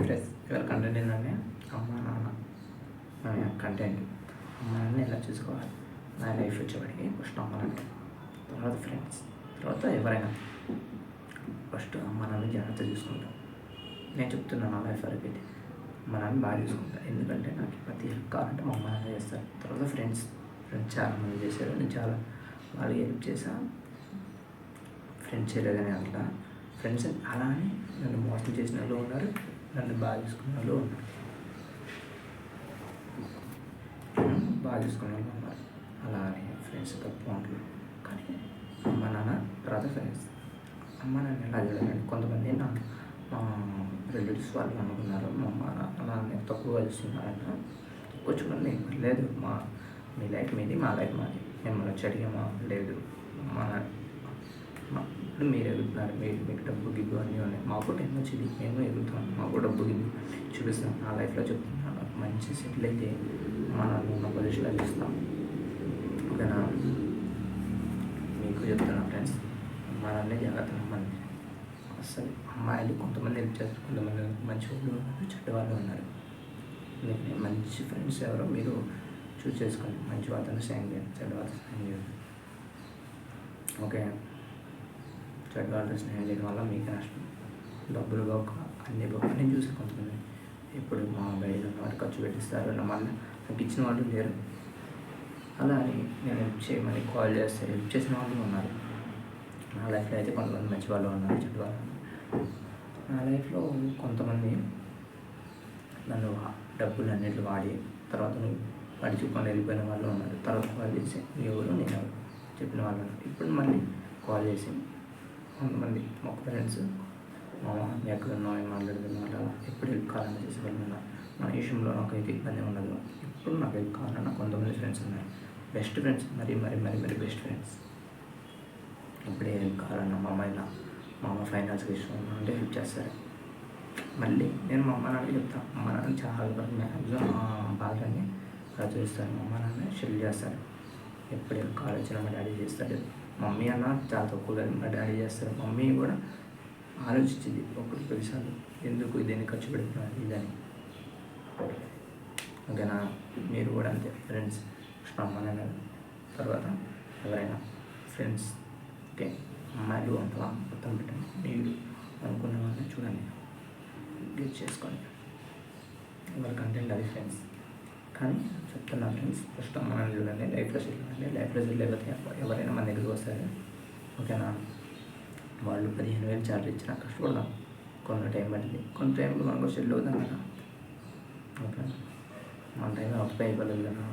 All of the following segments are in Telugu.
ప్లస్ ఇవాళ కంటెంట్ ఏంటంటే అమ్మ నాన్న కంటెంట్ అమ్మ నాన్న ఎలా చూసుకోవాలి నా లైఫ్ వచ్చేవాడికి ఫస్ట్ అమ్మ నాన్న, తర్వాత ఫ్రెండ్స్, తర్వాత ఎవరైనా. ఫస్ట్ అమ్మ నాన్న జాగ్రత్త చూసుకుంటాం. నేను చెప్తున్నాను నా లైఫ్ వరకు అయితే అమ్మ నాన్న బాగా చూసుకుంటాను. ఎందుకంటే నాకు ప్రతి హెల్ప్ కావాలంటే మా అమ్మ నాన్న చేస్తారు. తర్వాత ఫ్రెండ్స్ చాలామంది చేశారు, నేను చాలా వాళ్ళకి హెల్ప్ చేశాను. ఫ్రెండ్స్ చేయలేదని అట్లా ఫ్రెండ్స్ అలా అని నన్ను మోసం చేసిన వాళ్ళు ఉన్నారు, నన్ను బాగా చూసుకున్న వాళ్ళు ఉన్నారు, బాగా చూసుకునే వాళ్ళు ఉన్నారు. అలా అని ఫ్రెండ్స్ తప్పు ఉంటుంది. కానీ అమ్మ నాన్న తర్వాత ఫ్రెండ్స్. అమ్మ నాన్న ఎలా చూడాలంటే కొంతమంది మా రిలేటివ్స్ వాళ్ళు అనుకున్నారు మా అమ్మ నాన్న తక్కువగా చూస్తున్నారంట. తక్కువ చూడండి లేదు, మీ లైఫ్ మీది, మా లైఫ్ మాది. మేము వచ్చి అడిగామా లేదు. ఇప్పుడు మీరు ఎదుగుతున్నారు, మీకు డబ్బు గిబ్బు అన్నీ ఉన్నాయి. మాకు టైం వచ్చింది, మేము ఎదుగుతాం, మాకు డబ్బు గిబ్బు చూపిస్తాం. నా లైఫ్లో చెప్తున్నాను, మంచి సెటిల్ అయితే మనం ఉన్న పొజిషన్లో చూస్తాం. ఓకేనా? మీకు చెప్తున్నా ఫ్రెండ్స్, మనల్ని జాగ్రత్త నమ్మండి. అసలు అమ్మాయిలు కొంతమంది హెల్ప్ చేస్తారు, కొంతమంది మంచి వాళ్ళు ఉన్నారు, చెడ్డ వాళ్ళు ఉన్నారు. మంచి ఫ్రెండ్స్ ఎవరో మీరు చూస్ చేసుకోండి. మంచి వాళ్ళని సాయం చేయండి, చెడ్డ వాళ్ళతో సాయం చేయండి. ఓకే? చెడ్డ వాళ్ళతో స్నేహం చేయడం వల్ల మీకు నష్టం. డబ్బులు ఒక అన్నీ చూసి కొంతమంది ఇప్పుడు మా బయట వారు ఖర్చు పెట్టిస్తారు, మళ్ళీ నాకు ఇచ్చిన వాళ్ళు లేరు. అలా అని నేను హెల్ప్ చేయమని కాల్ చేస్తే హెల్ప్ చేసిన వాళ్ళు ఉన్నారు. నా లైఫ్లో అయితే కొంతమంది మంచి వాళ్ళు ఉన్నారు, చెడ్డ వాళ్ళు ఉన్నారు. నా లైఫ్లో కొంతమంది నన్ను డబ్బులు అన్నిట్లు వాడి తర్వాత నువ్వు పడిచుకొని వెళ్ళిపోయిన వాళ్ళు ఉన్నారు. తర్వాత కాల్ చేసి ఎవరు నేను చెప్పిన వాళ్ళు ఉన్నారు. ఇప్పుడు మళ్ళీ కాల్ చేసి కొంతమంది మా ఫ్రెండ్స్ మీ ఎక్కడున్నావు, ఏం మాట్లాడుతున్నావు, అలా ఎప్పుడు హెల్ప్ కావాలని చేసే వాళ్ళు ఉన్నారు. నా విషయంలో నాకైతే ఇబ్బంది ఉండదు. ఇప్పుడు నాకు హెల్ప్ కావాలన్నా కొంతమంది ఫ్రెండ్స్ ఉన్నారు, బెస్ట్ ఫ్రెండ్స్, మరి బెస్ట్ ఫ్రెండ్స్. ఇప్పుడే హెల్ప్ కావాలన్నా మా అమ్మ ఫైనాన్స్కి ఇష్టం అంటే హెల్ప్ చేస్తారు. మళ్ళీ నేను మా అమ్మ నాన్నకి చెప్తాను. అమ్మ నాన్న చాలా మ్యాక్సిమం బాధని అలా చూస్తాను. మా అమ్మ నాన్న షెల్ చేస్తారు. ఎప్పుడు కాల్ వచ్చినా మా డాడీ చేస్తాడు. మమ్మీ అన్న చాలా తక్కువగా మా డాడీ చేస్తారు. మమ్మీ కూడా ఆలోచించింది ఒకటి పదిసార్లు, ఎందుకు దీన్ని ఖర్చు పెడుతున్నారు ఇదని. ఓకేనా? మీరు కూడా అంతే ఫ్రెండ్స్, ఫస్ట్ అమ్మ నాన్న, తర్వాత ఎవరైనా ఫ్రెండ్స్. ఓకే? అమ్మాయిలు అంతలా మొత్తం పెట్టండి, మీరు అనుకున్న వాళ్ళని చూడండి, గెట్ చేసుకోండి. వాళ్ళ కంటెంట్ అది ఫ్రెండ్స్. కానీ చెప్తున్నా ఫ్రెండ్స్, ఫస్ట్ అమ్మ నాన్న చూడండి, లైఫ్లో సెటిల్ అవ్వండి. లైఫ్లో సెటిల్ అయిపోతే ఎవరైనా మన దగ్గరికి వస్తారు. ఓకేనా? వాళ్ళు 15,000 చార్జ్ ఇచ్చినా కష్టపడదాం. కొంత టైం పట్టింది, కొంత టైంలో మనకు సెటిల్ అవుతాం కదా. ఓకే? మన టైం అప్లై అయిపోలేదు కదా.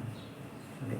అదే